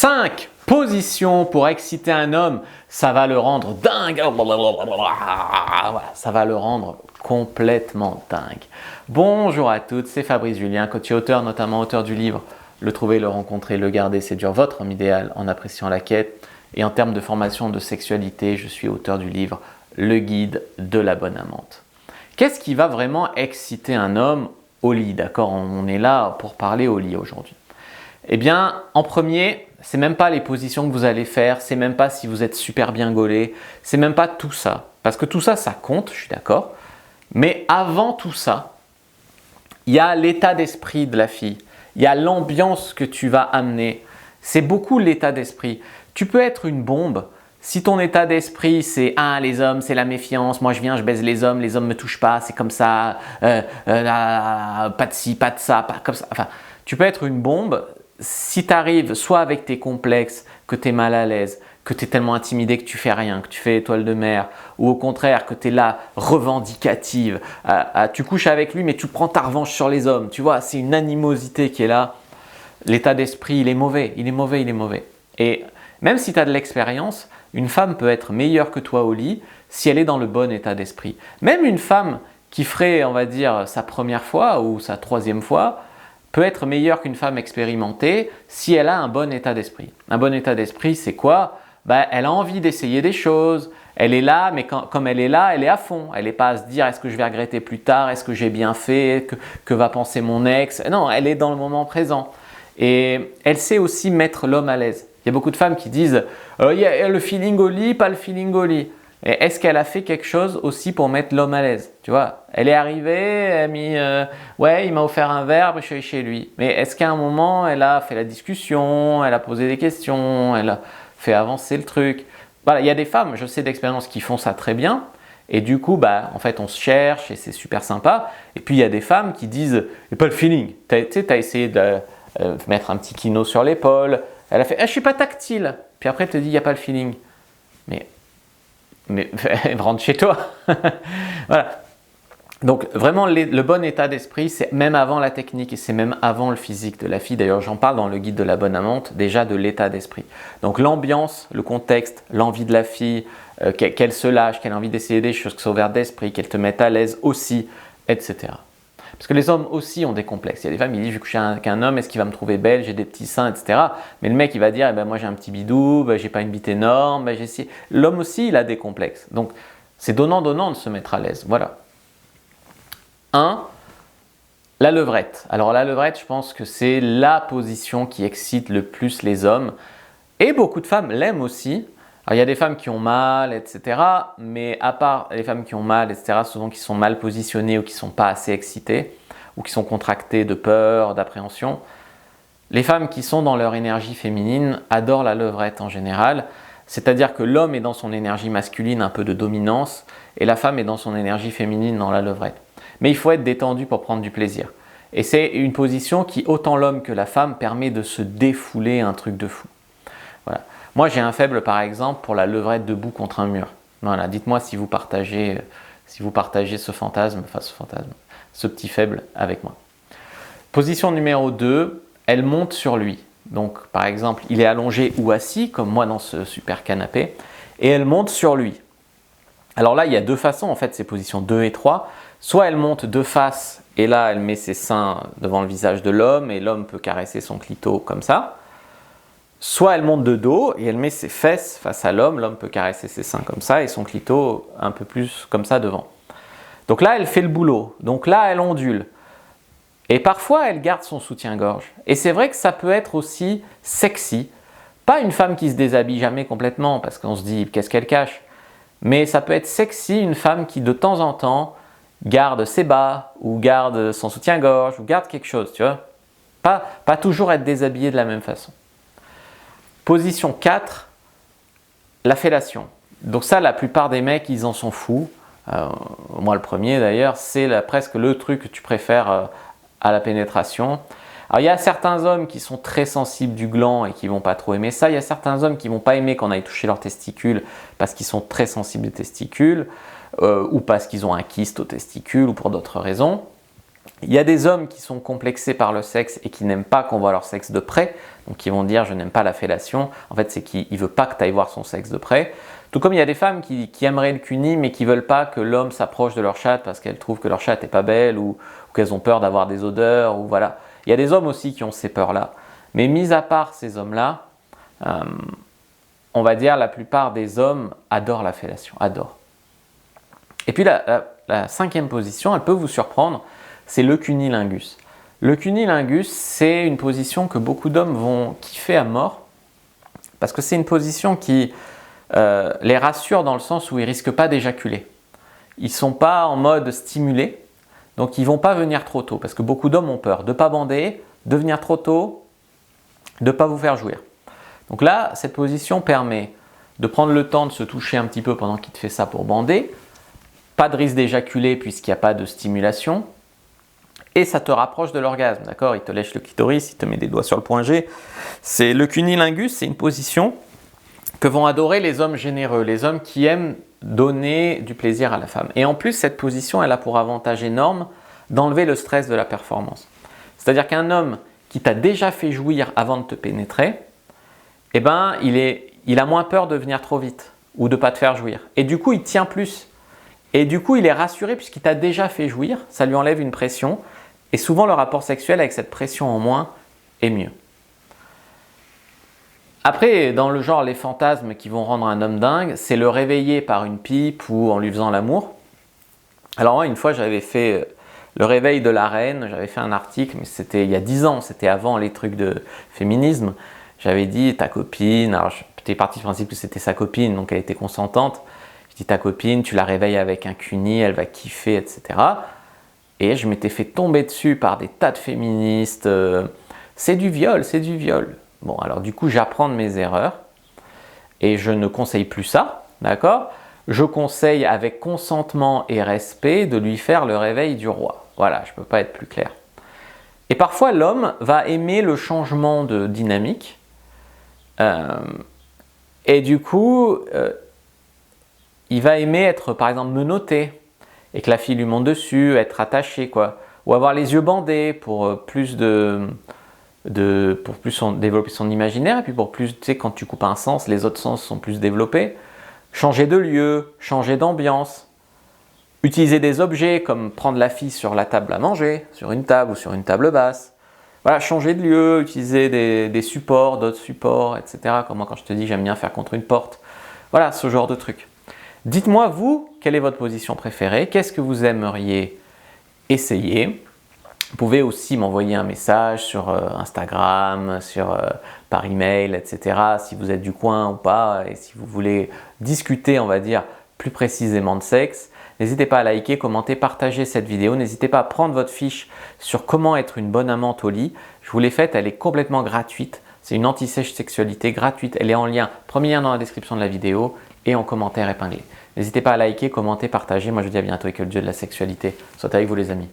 5 positions pour exciter un homme, ça va le rendre dingue. Ça va le rendre complètement dingue. Bonjour à toutes, c'est Fabrice Julien, coach et auteur, notamment auteur du livre « Le trouver, le rencontrer, le garder, séduire votre homme idéal en appréciant la quête ». Et en termes de formation de sexualité, je suis auteur du livre « Le guide de la bonne amante ». Qu'est-ce qui va vraiment exciter un homme au lit? D'accord, on est là pour parler au lit aujourd'hui. Eh bien, en premier, c'est même pas les positions que vous allez faire, c'est même pas si vous êtes super bien gaulé, c'est même pas tout ça. Parce que tout ça, ça compte, je suis d'accord. Mais avant tout ça, il y a l'état d'esprit de la fille. Il y a l'ambiance que tu vas amener. C'est beaucoup l'état d'esprit. Tu peux être une bombe. Si ton état d'esprit c'est « Ah, les hommes, c'est la méfiance, moi je viens, je baise les hommes me touchent pas, c'est comme ça, pas de ci, pas de ça, pas comme ça ». Enfin, tu peux être une bombe si tu arrives soit avec tes complexes, que tu es mal à l'aise, que tu es tellement intimidé que tu fais rien, que tu fais étoile de mer, ou au contraire que tu es là revendicative, tu couches avec lui mais tu prends ta revanche sur les hommes, tu vois, c'est une animosité qui est là. L'état d'esprit, il est mauvais, il est mauvais, il est mauvais. Et même si tu as de l'expérience, une femme peut être meilleure que toi au lit si elle est dans le bon état d'esprit. Même une femme qui ferait, on va dire, sa première fois ou sa troisième fois, peut être meilleure qu'une femme expérimentée si elle a un bon état d'esprit. Un bon état d'esprit, c'est quoi? Elle a envie d'essayer des choses, elle est là, mais comme elle est là, elle est à fond. Elle n'est pas à se dire « est-ce que je vais regretter plus tard? Est-ce que j'ai bien fait? Que va penser mon ex ?» Non, elle est dans le moment présent. Et elle sait aussi mettre l'homme à l'aise. Il y a beaucoup de femmes qui disent « il y a le feeling au lit, pas le feeling au lit ». Et est-ce qu'elle a fait quelque chose aussi pour mettre l'homme à l'aise? Tu vois, elle est arrivée, elle a mis ouais, il m'a offert un verre, je suis allé chez lui. Mais est-ce qu'à un moment, elle a fait la discussion, elle a posé des questions, elle a fait avancer le truc? Voilà, il y a des femmes, je sais d'expérience, qui font ça très bien. Et du coup, en fait, on se cherche et c'est super sympa. Et puis, il y a des femmes qui disent « pas le feeling ». Tu as essayé de mettre un petit kino sur l'épaule. Elle a fait « je ne suis pas tactile ». Puis après, elle te dit « il n'y a pas le feeling ». Mais rentre chez toi. Voilà. Donc vraiment le bon état d'esprit, c'est même avant la technique et c'est même avant le physique de la fille. D'ailleurs, j'en parle dans le guide de la bonne amante, déjà de l'état d'esprit. Donc l'ambiance, le contexte, l'envie de la fille, qu'elle se lâche, qu'elle a envie d'essayer des choses, qu'elle soit ouverte d'esprit, qu'elle te mette à l'aise aussi, etc. Parce que les hommes aussi ont des complexes. Il y a des femmes qui disent « je vais coucher avec un homme, est-ce qu'il va me trouver belle, j'ai des petits seins, etc. » Mais le mec, il va dire « moi j'ai un petit bidou, j'ai pas une bite énorme, j'ai ci. » L'homme aussi, il a des complexes. Donc, c'est donnant-donnant de se mettre à l'aise. Voilà. 1. La levrette. Alors la levrette, je pense que c'est la position qui excite le plus les hommes. Et beaucoup de femmes l'aiment aussi. Alors, il y a des femmes qui ont mal, etc. Mais à part les femmes qui ont mal, etc., souvent qui sont mal positionnées ou qui ne sont pas assez excitées ou qui sont contractées de peur, d'appréhension, les femmes qui sont dans leur énergie féminine adorent la levrette en général. C'est-à-dire que l'homme est dans son énergie masculine, un peu de dominance, et la femme est dans son énergie féminine, dans la levrette. Mais il faut être détendu pour prendre du plaisir. Et c'est une position qui, autant l'homme que la femme, permet de se défouler un truc de fou. Voilà. Moi, j'ai un faible, par exemple, pour la levrette debout contre un mur. Voilà, dites-moi si vous partagez ce fantasme, ce petit faible avec moi. Position numéro 2, elle monte sur lui. Donc, par exemple, il est allongé ou assis, comme moi dans ce super canapé, et elle monte sur lui. Alors là, il y a deux façons, en fait, ces positions 2 et 3. Soit elle monte de face, et là, elle met ses seins devant le visage de l'homme, et l'homme peut caresser son clito comme ça. Soit elle monte de dos et elle met ses fesses face à l'homme, l'homme peut caresser ses seins comme ça et son clito un peu plus comme ça devant. Donc là, elle fait le boulot, donc là, elle ondule. Et parfois, elle garde son soutien-gorge. Et c'est vrai que ça peut être aussi sexy. Pas une femme qui se déshabille jamais complètement parce qu'on se dit qu'est-ce qu'elle cache. Mais ça peut être sexy une femme qui de temps en temps garde ses bas ou garde son soutien-gorge ou garde quelque chose, tu vois. Pas toujours être déshabillée de la même façon. Position 4, la fellation. Donc ça, la plupart des mecs, ils en sont fous. Moi, le premier d'ailleurs, c'est presque le truc que tu préfères à la pénétration. Alors, il y a certains hommes qui sont très sensibles du gland et qui ne vont pas trop aimer ça. Il y a certains hommes qui ne vont pas aimer qu'on aille toucher leurs testicules parce qu'ils sont très sensibles aux testicules ou parce qu'ils ont un kyste aux testicules ou pour d'autres raisons. Il y a des hommes qui sont complexés par le sexe et qui n'aiment pas qu'on voit leur sexe de près, donc qui vont dire je n'aime pas la fellation, en fait c'est qu'il ne veut pas que tu ailles voir son sexe de près. Tout comme il y a des femmes qui aimeraient le cuni mais qui ne veulent pas que l'homme s'approche de leur chatte parce qu'elles trouvent que leur chatte n'est pas belle ou qu'elles ont peur d'avoir des odeurs, ou voilà. Il y a des hommes aussi qui ont ces peurs-là. Mais mis à part ces hommes-là, on va dire la plupart des hommes adorent la fellation, adorent. Et puis la cinquième position, elle peut vous surprendre, c'est le cunilingus. Le cunilingus, c'est une position que beaucoup d'hommes vont kiffer à mort parce que c'est une position qui les rassure dans le sens où ils ne risquent pas d'éjaculer. Ils ne sont pas en mode stimulé, donc ils ne vont pas venir trop tôt parce que beaucoup d'hommes ont peur de ne pas bander, de venir trop tôt, de ne pas vous faire jouir. Donc là, cette position permet de prendre le temps de se toucher un petit peu pendant qu'il te fait ça pour bander, pas de risque d'éjaculer puisqu'il n'y a pas de stimulation, et ça te rapproche de l'orgasme, d'accord? Il te lèche le clitoris, il te met des doigts sur le point G. C'est le cunilingus, c'est une position que vont adorer les hommes généreux, les hommes qui aiment donner du plaisir à la femme. Et en plus, cette position, elle a pour avantage énorme d'enlever le stress de la performance. C'est-à-dire qu'un homme qui t'a déjà fait jouir avant de te pénétrer, eh ben, il a moins peur de venir trop vite ou de ne pas te faire jouir. Et du coup, il tient plus. Et du coup, il est rassuré puisqu'il t'a déjà fait jouir, ça lui enlève une pression. Et souvent, le rapport sexuel avec cette pression en moins est mieux. Après, dans le genre, les fantasmes qui vont rendre un homme dingue, c'est le réveiller par une pipe ou en lui faisant l'amour. Alors moi, une fois, j'avais fait le réveil de la reine, j'avais fait un article, mais c'était il y a 10 ans, c'était avant les trucs de féminisme. J'avais dit, ta copine, alors j'étais parti du principe que c'était sa copine, donc elle était consentante. Je dis, ta copine, tu la réveilles avec un cuni, elle va kiffer, etc. Et je m'étais fait tomber dessus par des tas de féministes. C'est du viol, c'est du viol. Bon, alors du coup, j'apprends de mes erreurs et je ne conseille plus ça, d'accord? Je conseille avec consentement et respect de lui faire le réveil du roi. Voilà, je ne peux pas être plus clair. Et parfois, l'homme va aimer le changement de dynamique et du coup, il va aimer être, par exemple, menotté et que la fille lui monte dessus, être attachée, quoi. Ou avoir les yeux bandés pour plus développer son imaginaire, et puis pour plus, tu sais, quand tu coupes un sens, les autres sens sont plus développés. Changer de lieu, changer d'ambiance, utiliser des objets comme prendre la fille sur la table à manger, sur une table ou sur une table basse. Voilà, changer de lieu, utiliser des supports, d'autres supports, etc. Comme moi quand je te dis j'aime bien faire contre une porte. Voilà, ce genre de trucs. Dites-moi, vous, quelle est votre position préférée? Qu'est-ce que vous aimeriez essayer? Vous pouvez aussi m'envoyer un message sur Instagram, par email, etc. si vous êtes du coin ou pas, et si vous voulez discuter, on va dire, plus précisément de sexe. N'hésitez pas à liker, commenter, partager cette vidéo. N'hésitez pas à prendre votre fiche sur comment être une bonne amante au lit. Je vous l'ai faite, elle est complètement gratuite. C'est une anti-sèche sexualité gratuite. Elle est en lien, premier lien dans la description de la vidéo et en commentaire épinglé. N'hésitez pas à liker, commenter, partager. Moi je vous dis à bientôt et que le dieu de la sexualité soit avec vous les amis.